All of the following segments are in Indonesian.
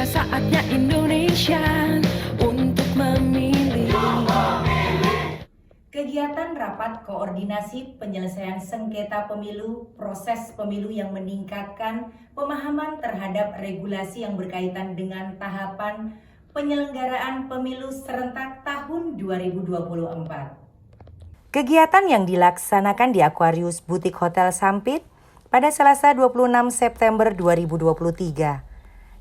saatnya Indonesia untuk memilih. Kegiatan rapat koordinasi penyelesaian sengketa pemilu, proses pemilu yang meningkatkan pemahaman terhadap regulasi yang berkaitan dengan tahapan penyelenggaraan pemilu serentak tahun 2024. Kegiatan yang dilaksanakan di Aquarius Butik Hotel Sampit pada Selasa 26 September 2023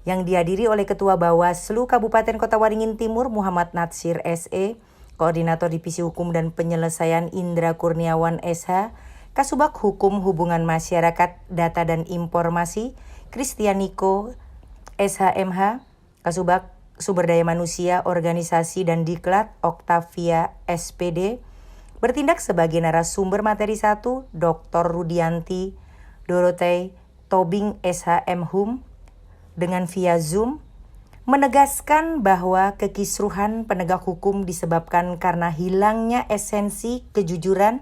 yang dihadiri oleh Ketua Bawaslu Kabupaten Kota Waringin Timur Muhammad Natsir SE, Koordinator Divisi Hukum dan Penyelesaian Indra Kurniawan SH, Kasubag Hukum Hubungan Masyarakat Data dan Informasi Kristianiko SHMH, Kasubag Sumber Daya Manusia Organisasi dan Diklat Oktavia SPD, bertindak sebagai narasumber materi 1 Dr. Rudianti Dorotei Tobing SHM Hum dengan via Zoom menegaskan bahwa kekisruhan penegak hukum disebabkan karena hilangnya esensi kejujuran,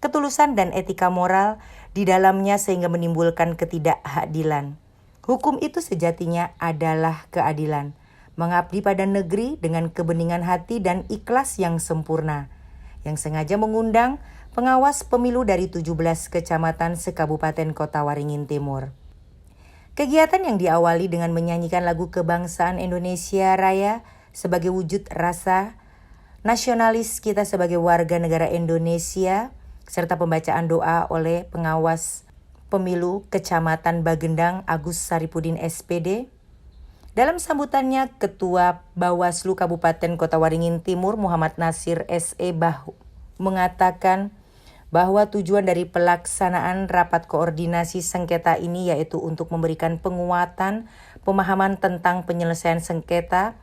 ketulusan dan etika moral di dalamnya sehingga menimbulkan ketidakadilan. Hukum itu sejatinya adalah keadilan, mengabdi pada negeri dengan kebeningan hati dan ikhlas yang sempurna, yang sengaja mengundang pengawas pemilu dari 17 kecamatan sekabupaten Kota Waringin Timur. Kegiatan yang diawali dengan menyanyikan lagu kebangsaan Indonesia Raya sebagai wujud rasa nasionalis kita sebagai warga negara Indonesia, serta pembacaan doa oleh pengawas pemilu Kecamatan Bagendang Agus Saripudin SPD. Dalam sambutannya, Ketua Bawaslu Kabupaten Kota Waringin Timur Muhammad Natsir SE mengatakan bahwa tujuan dari pelaksanaan rapat koordinasi sengketa ini yaitu untuk memberikan penguatan pemahaman tentang penyelesaian sengketa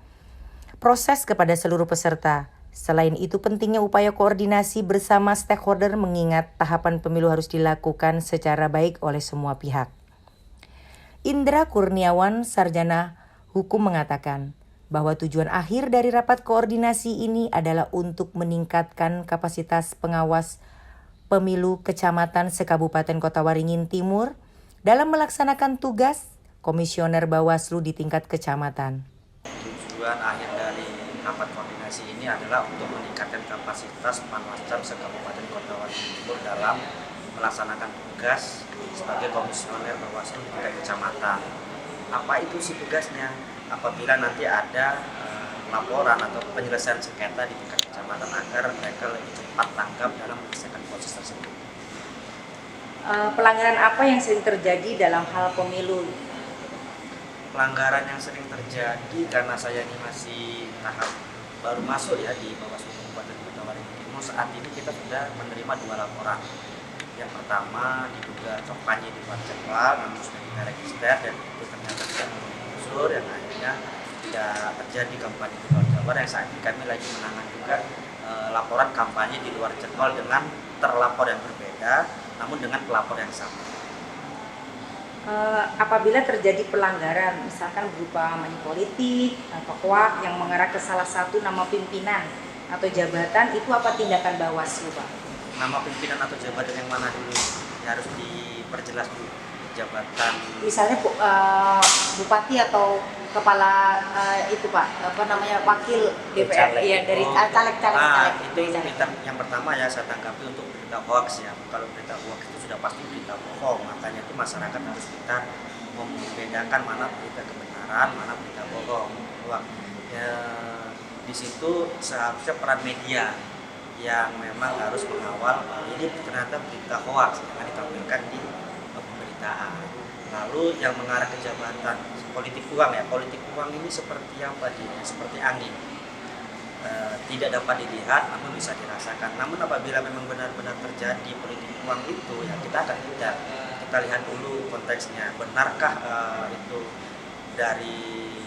proses kepada seluruh peserta. Selain itu pentingnya upaya koordinasi bersama stakeholder mengingat tahapan pemilu harus dilakukan secara baik oleh semua pihak. Indra Kurniawan, Sarjana Hukum mengatakan bahwa tujuan akhir dari rapat koordinasi ini adalah untuk meningkatkan kapasitas pengawas pemilu kecamatan sekabupaten Kota Waringin Timur dalam melaksanakan tugas komisioner Bawaslu di tingkat kecamatan. Tujuan akhir dari rapat koordinasi ini adalah untuk meningkatkan kapasitas Panwascam sekabupaten Kota Waringin Timur dalam melaksanakan tugas sebagai komisioner Bawaslu di tingkat kecamatan. Apa itu sih tugasnya? Apabila nanti ada laporan atau penyelesaian sengketa di tingkat kecamatan agar mereka lebih cepat tanggap dalam menyelesaikan proses tersebut. Pelanggaran apa yang sering terjadi dalam hal pemilu? Pelanggaran yang sering terjadi karena saya ini masih tahap baru masuk ya di Bawaslu Kabupaten Kota Waringin Timur. Saat ini kita sudah menerima 2 laporan. Yang pertama diduga kampanye di luar jadwal, namun sudah kita register dan itu ternyata tidak memenuhi unsur yang akhirnya tidak terjadi kampanye di luar jadwal. Yang saat ini kami lagi menangani juga laporan kampanye di luar jadwal dengan terlapor yang berbeda, namun dengan pelapor yang sama. Apabila terjadi pelanggaran, misalkan berupa money politik atau hoak yang mengarah ke salah satu nama pimpinan atau jabatan, itu apa tindakan Bawaslu, Pak? Nama pimpinan atau jabatan yang mana dulu? Ya, harus diperjelas dulu jabatan. Misalnya bupati atau kepala itu Pak, apa namanya, wakil DPR, ya dari caleg. Itu yang pertama ya saya tanggapi untuk berita hoax ya. Kalau berita hoax itu sudah pasti berita bohong, makanya itu masyarakat harus kita membedakan mana berita kebenaran, mana berita bohong. Ya, di situ seharusnya peran media yang memang harus mengawal ini ternyata berita hoax yang ditampilkan di pemberitaan. Lalu yang mengarah ke jabatan politik uang ya, politik uang ini seperti apa dia? Seperti angin, tidak dapat dilihat namun bisa dirasakan. Namun apabila memang benar-benar terjadi politik uang itu ya kita akan kita lihat dulu konteksnya, benarkah itu dari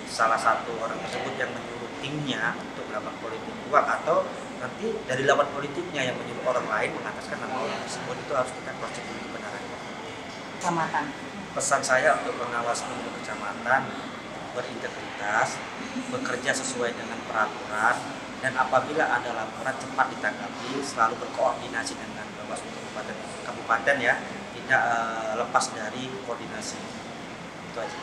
salah satu orang tersebut yang menyuruh timnya untuk melakukan politik uang, atau nanti dari lawan politiknya yang menyuruh orang lain mengataskan nama orang tersebut. Itu harus kita cross check dulu kebenarannya. Kecamatan. Pesan saya untuk pengawas pemilu kecamatan berintegritas, bekerja sesuai dengan peraturan, dan apabila ada laporan cepat ditanggapi, selalu berkoordinasi dengan Bawaslu kabupaten ya, tidak lepas dari koordinasi. Itu aja.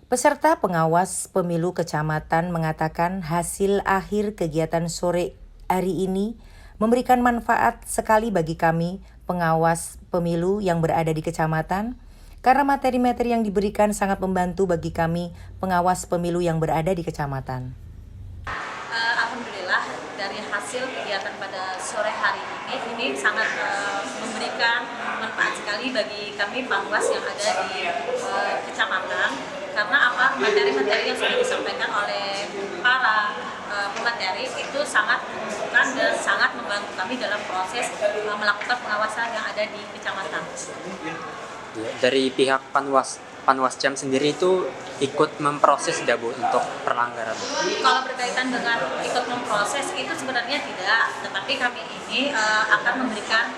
Peserta pengawas pemilu kecamatan mengatakan hasil akhir kegiatan sore hari ini memberikan manfaat sekali bagi kami pengawas pemilu yang berada di kecamatan karena materi-materi yang diberikan sangat membantu bagi kami pengawas pemilu yang berada di kecamatan. Alhamdulillah dari hasil kegiatan pada sore hari ini sangat memberikan manfaat sekali bagi kami pengawas yang ada di kecamatan, karena materi-materi yang sudah disampaikan oleh para pemateri itu sangat menguntungkan dan sangat membantu kami dalam proses melakukan pengawasan yang ada di kecamatan. Dari pihak Panwascam sendiri itu ikut memproses tidak Bu untuk pelanggaran? Kalau berkaitan dengan ikut memproses itu sebenarnya tidak, tetapi kami ini akan memberikan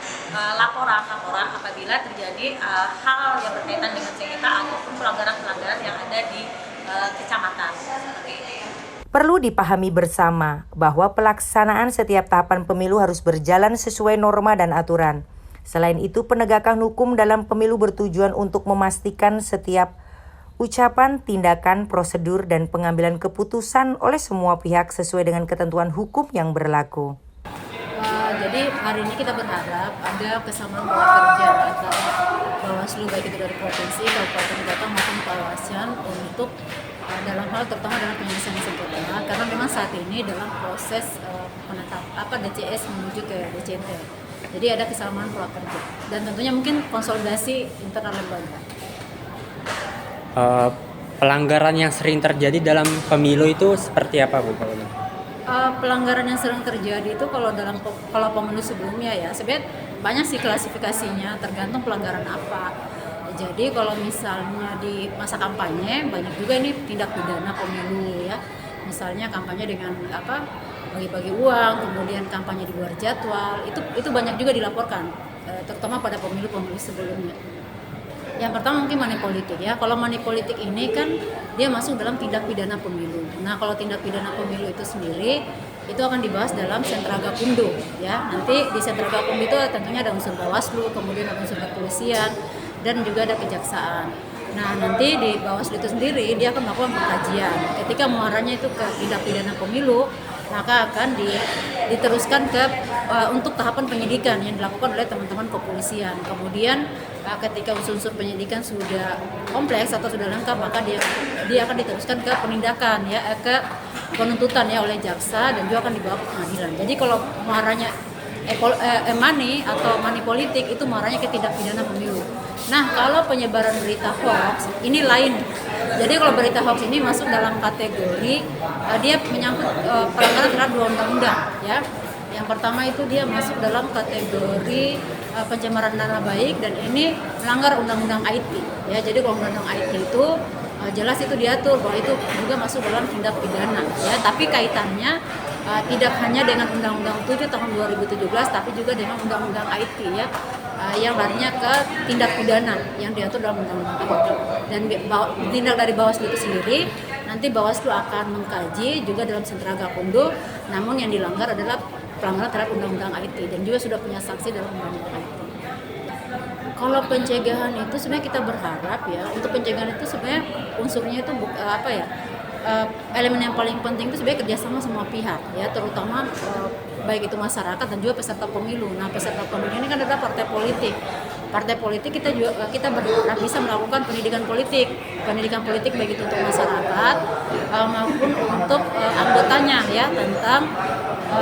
laporan apabila terjadi hal yang berkaitan dengan sengketa ataupun pelanggaran-pelanggaran yang ada di kecamatan. Perlu dipahami bersama bahwa pelaksanaan setiap tahapan pemilu harus berjalan sesuai norma dan aturan. Selain itu, penegakan hukum dalam pemilu bertujuan untuk memastikan setiap ucapan, tindakan, prosedur, dan pengambilan keputusan oleh semua pihak sesuai dengan ketentuan hukum yang berlaku. Jadi hari ini kita berharap ada kesamaan pola kerja antara Bawaslu baik itu dari provinsi, kabupaten, kota maupun Panwascam untuk dalam hal terutama dalam penyelesaian sengketa, karena memang saat ini dalam proses DCS menuju ke DCT. Jadi ada kesamaan pola kerja dan tentunya mungkin konsolidasi internal lembaga. Pelanggaran yang sering terjadi dalam pemilu itu seperti apa Bu? Pelanggaran yang sering terjadi itu kalau pemilu sebelumnya ya sebenarnya banyak sih klasifikasinya, tergantung pelanggaran apa. Jadi kalau misalnya di masa kampanye banyak juga ini tindak pidana pemilu ya. Misalnya kampanye dengan bagi-bagi uang, kemudian kampanye di luar jadwal, itu banyak juga dilaporkan, terutama pada pemilu-pemilu sebelumnya. Yang pertama mungkin money politik ya. Kalau money politik ini kan dia masuk dalam tindak pidana pemilu. Nah kalau tindak pidana pemilu itu sendiri itu akan dibahas dalam Sentra Gakumdu ya. Nanti di Sentra Gakumdu itu tentunya ada unsur Bawaslu, kemudian ada unsur kepolisian dan juga ada kejaksaan. Nah nanti di Bawaslu itu sendiri dia akan melakukan pengkajian. Ketika muaranya itu ke tindak pidana pemilu, maka akan diteruskan untuk tahapan penyidikan yang dilakukan oleh teman-teman kepolisian. Kemudian ketika unsur-unsur penyidikan sudah kompleks atau sudah lengkap, maka dia akan diteruskan ke penindakan ya, ke penuntutan ya oleh jaksa dan juga akan dibawa ke pengadilan. Jadi kalau muaranya money atau money politik itu muaranya ke tindak pidana pemilu. Nah kalau penyebaran berita hoax ini lain. Jadi kalau berita hoax ini masuk dalam kategori dia menyangkut pelanggaran terhadap dua undang-undang ya. Yang pertama itu dia masuk dalam kategori pencemaran nama baik dan ini melanggar undang-undang IT ya. Jadi kalau undang-undang IT itu jelas itu diatur bahwa itu juga masuk dalam tindak pidana ya. Tapi kaitannya tidak hanya dengan Undang-Undang 7 tahun 2017 tapi juga dengan Undang-Undang IT ya. Yang larinya ke tindak pidana yang diatur dalam Undang-Undang IT. Dan tindak dari Bawaslu itu sendiri nanti Bawaslu akan mengkaji juga dalam Sentra Gakumdu, namun yang dilanggar adalah pelanggaran terhadap Undang-Undang IT dan juga sudah punya sanksi dalam Undang-Undang IT. Kalau pencegahan itu sebenarnya kita berharap ya, untuk pencegahan itu sebenarnya unsurnya itu elemen yang paling penting itu sebenarnya kerjasama semua pihak ya, terutama baik itu masyarakat dan juga peserta pemilu. Nah peserta pemilu ini kan adalah partai politik. Partai politik kita berharap bisa melakukan pendidikan politik baik itu untuk masyarakat maupun untuk anggotanya ya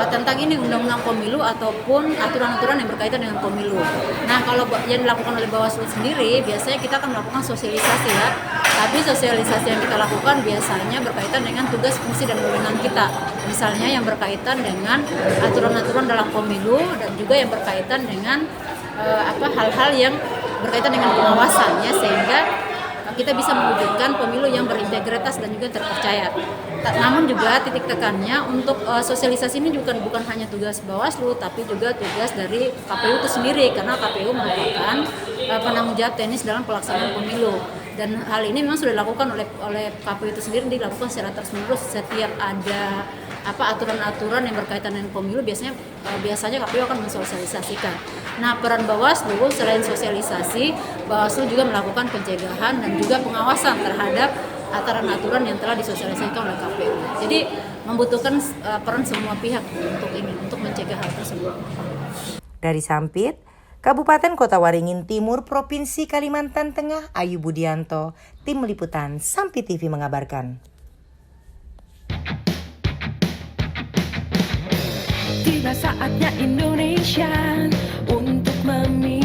tentang ini undang-undang pemilu ataupun aturan-aturan yang berkaitan dengan pemilu. Nah kalau yang dilakukan oleh Bawaslu sendiri biasanya kita akan melakukan sosialisasi ya. Tapi sosialisasi yang kita lakukan biasanya berkaitan dengan tugas, fungsi, dan wewenang kita. Misalnya yang berkaitan dengan aturan-aturan dalam pemilu dan juga yang berkaitan dengan hal-hal yang berkaitan dengan pengawasan ya, sehingga kita bisa mewujudkan pemilu yang berintegritas dan juga terpercaya. Namun juga titik tekannya untuk sosialisasi ini juga bukan hanya tugas Bawaslu tapi juga tugas dari KPU itu sendiri, karena KPU merupakan penanggung jawab teknis dalam pelaksanaan pemilu. Dan hal ini memang sudah dilakukan oleh KPU itu sendiri, dilakukan secara terus-menerus setiap ada aturan-aturan yang berkaitan dengan pemilu biasanya KPU akan mensosialisasikan. Nah, peran Bawaslu selain sosialisasi, Bawaslu juga melakukan pencegahan dan juga pengawasan terhadap aturan-aturan yang telah disosialisasikan oleh KPU. Jadi membutuhkan peran semua pihak untuk mencegah hal tersebut. Dari Sampit, Kabupaten Kota Waringin Timur, Provinsi Kalimantan Tengah, Ayu Budianto, Tim Liputan Sampit TV mengabarkan. Tiba saatnya Indonesia untuk memilih.